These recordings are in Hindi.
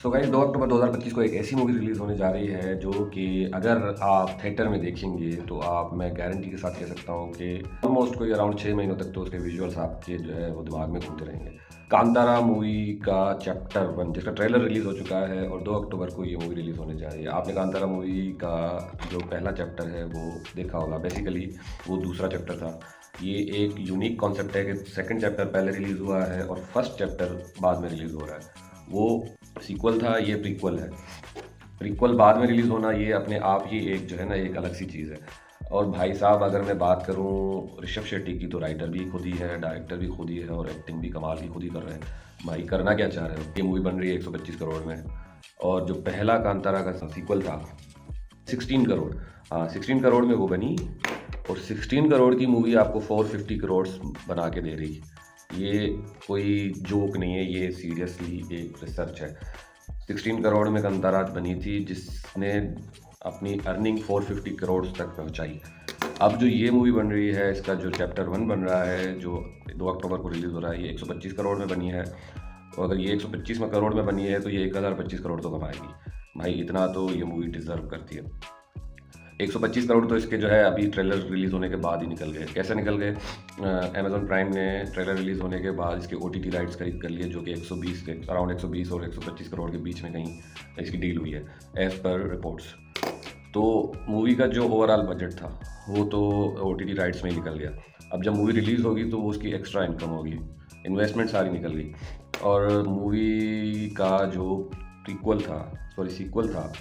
तो गाइस 2 अक्टूबर 2025 को एक ऐसी मूवी रिलीज़ होने जा रही है जो कि अगर आप थिएटर में देखेंगे तो आप मैं गारंटी के साथ कह सकता हूँ कि ऑलमोस्ट कोई अराउंड 6 महीनों तक तो उसके विजुअल्स आपके जो है वो दिमाग में घूमते रहेंगे। कांतारा मूवी का चैप्टर 1 जिसका ट्रेलर रिलीज़ हो चुका है और 2 अक्टूबर को ये मूवी रिलीज़ होने जा रही है। आपने कांतारा मूवी का जो पहला चैप्टर है वो देखा होगा। बेसिकली वो दूसरा चैप्टर था। ये एक यूनिक कॉन्सेप्ट है कि सेकंड चैप्टर पहले रिलीज़ हुआ है और फर्स्ट चैप्टर बाद में रिलीज़ हो रहा है। वो सीक्वल था, ये प्रीक्वल है। प्रीक्वल बाद में रिलीज़ होना ये अपने आप ही एक जो है ना एक अलग सी चीज़ है। और भाई साहब अगर मैं बात करूँ ऋषभ शेट्टी की तो राइटर भी खुद ही है, डायरेक्टर भी खुद ही है और एक्टिंग भी कमाल की खुद ही कर रहे हैं। भाई करना क्या चाह रहे हो? ये मूवी बन रही है 125 करोड़ में और जो पहला कांतारा का सीक्वल था 16 करोड़। हाँ, 16 करोड़ में वो बनी और 16 करोड़ की मूवी आपको 450 करोड़ बना के दे रही है। ये कोई जोक नहीं है, ये सीरियसली एक रिसर्च है। 16 करोड़ में कांतारा बनी थी जिसने अपनी अर्निंग 450 करोड़ तक पहुंचाई। अब जो ये मूवी बन रही है इसका जो चैप्टर 1 बन रहा है जो 2 अक्टूबर को रिलीज़ हो रहा है ये 125 करोड़ में बनी है। तो अगर ये 125 में करोड़ में बनी है तो ये 1025 करोड़ तो कमाएगी। भाई इतना तो ये मूवी डिज़र्व करती है। 125 करोड़ तो इसके जो है अभी ट्रेलर रिलीज़ होने के बाद ही निकल गए। कैसे निकल गए? अमेज़न प्राइम ने ट्रेलर रिलीज़ होने के बाद इसके ओटीटी राइट्स खरीद कर लिए जो कि 120 के अराउंड 120 और 125 करोड़ के बीच में कहीं इसकी डील हुई है एज़ पर रिपोर्ट्स। तो मूवी का जो ओवरऑल बजट था वो तो ओटीटी राइट्स में ही निकल गया। अब जब मूवी रिलीज़ होगी तो वो उसकी एक्स्ट्रा इनकम होगी, इन्वेस्टमेंट सारी निकल गई। और मूवी का जो सीक्वल था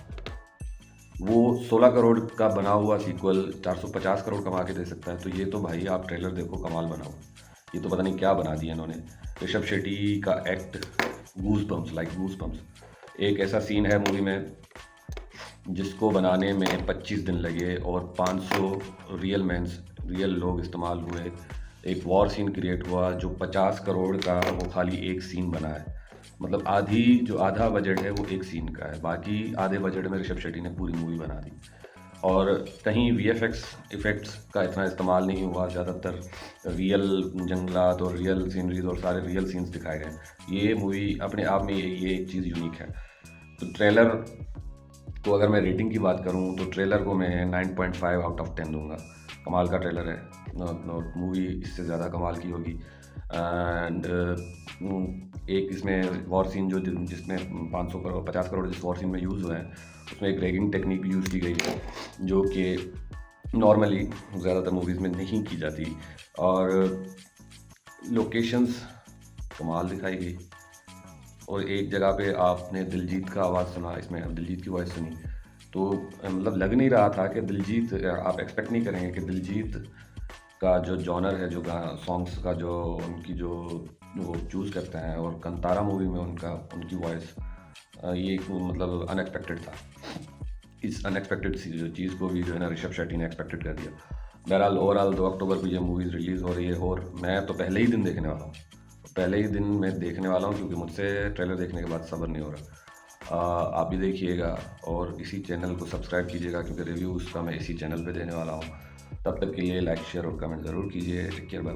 वो 16 करोड़ का बना हुआ सीक्वल 450 करोड़ कमा के दे सकता है। तो ये तो भाई आप ट्रेलर देखो, कमाल बनाओ। ये तो पता नहीं क्या बना दिया इन्होंने। ऋषभ शेट्टी का एक्ट गूज बम्प्स। एक ऐसा सीन है मूवी में जिसको बनाने में 25 दिन लगे और 500 रियल लोग इस्तेमाल हुए। एक वॉर सीन क्रिएट हुआ जो 50 करोड़ का वो खाली एक सीन बना है। मतलब आधा बजट है वो एक सीन का है, बाकी आधे बजट में ऋषभ शेट्टी ने पूरी मूवी बना दी। और कहीं वीएफएक्स इफ़ेक्ट्स का इतना इस्तेमाल नहीं हुआ, ज़्यादातर रियल जंगलात और रियल सीनरीज और सारे रियल सीन्स दिखाए गए। ये मूवी अपने आप में ये एक चीज़ यूनिक है। तो ट्रेलर तो अगर मैं रेटिंग की बात करूँ तो ट्रेलर को मैं 9.5 आउट ऑफ 10 दूंगा। कमाल का ट्रेलर है। मूवी इससे ज़्यादा कमाल की होगी। एंड एक इसमें वॉर सीन जिसमें 500 करोड़ 50 करोड़ जिस वॉर सीन में यूज़ हुए हैं उसमें एक रैगिंग टेक्निक भी यूज़ की गई है जो कि नॉर्मली ज़्यादातर मूवीज़ में नहीं की जाती। और लोकेशंस कमाल दिखाई गई। और एक जगह पे आपने दिलजीत का आवाज़ सुना, इसमें दिलजीत की वॉइस सुनी तो मतलब लग नहीं रहा था कि दिलजीत, आप एक्सपेक्ट नहीं करेंगे कि दिलजीत का जो जॉनर है, जो सॉन्ग्स का जो उनकी जो वो चूज़ करते हैं और कंतारा मूवी में उनकी वॉइस ये मतलब अनएक्सपेक्टेड था। इस अनएक्सपेक्टेड चीज़ को भी जो है ना ऋषभ शेट्टी ने एक्सपेक्टेड कर दिया। बहरहाल ओवरऑल 2 अक्टूबर को ये मूवीज़ रिलीज़ हो रही है और मैं तो पहले ही दिन देखने वाला हूँ। पहले ही दिन मैं देखने वाला हूँ क्योंकि मुझसे ट्रेलर देखने के बाद सब्र नहीं हो रहा। आप भी देखिएगा और इसी चैनल को सब्सक्राइब कीजिएगा क्योंकि रिव्यूज़ का मैं इसी चैनल पे देने वाला हूँ। तब तक के लिए लाइक शेयर और कमेंट ज़रूर कीजिए। Take care, bye.